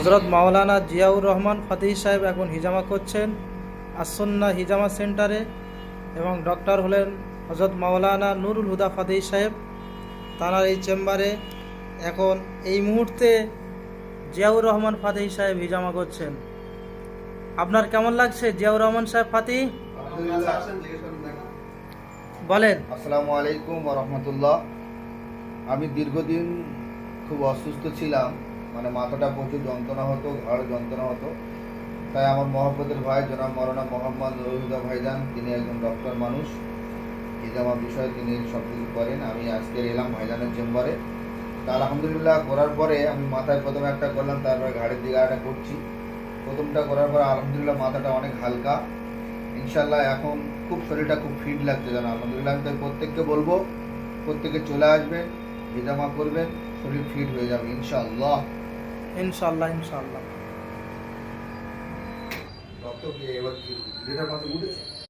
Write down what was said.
হজরত মাওলানা জিয়াউর রহমান ফাতেহি সাহেব এখন হিজামা করছেন আসন্না হিজামা সেন্টারে, এবং ডক্টর হলেন হজরত মাওলানা নুরুল হুদা ফাতেহি সাহেব। তাঁর এই চেম্বারে এখন এই মুহূর্তে জিয়াউর রহমান ফাতেহি সাহেব হিজামা করছেন। আপনার কেমন লাগছে জিয়াউর রহমান সাহেব ফাতেহি? বলেন। আসসালামু আলাইকুম ওয়া রাহমাতুল্লাহ। আমি দীর্ঘদিন খুব অসুস্থ ছিলাম, মানে মাথাটা প্রচুর যন্ত্রণা হতো, ঘাড় যন্ত্রণা হতো। তাই আমার মহব্বতের ভাই জনাব মাওলানা মোহাম্মদ নুরুল হুদা ভাইজান, তিনি একজন ডক্টর মানুষ, হিজামা বিষয়ে তিনি সব কিছু করেন। আমি আজকে এলাম ভাইজানের চেম্বারে। তা আলহামদুলিল্লাহ করার পরে আমি মাথায় প্রথমে একটা করলাম, তারপরে ঘাড়ের দিকে একটা করছি। প্রথমটা করার পরে আলহামদুলিল্লাহ মাথাটা অনেক হালকা, ইনশাল্লাহ এখন খুব শরীরটা খুব ফিট লাগছে যেন আলহামদুলিল্লাহ। আমি তাই প্রত্যেককে বলবো, প্রত্যেকে চলে আসবেন, হিজামা করবেন, শরীর ফিট হয়ে যাবে ইনশাআল্লাহ। ইনশাআল্লাহ ইনশাআল্লাহ। ডক্টর কি এবার কি লিটার মাঝে উঠেছে?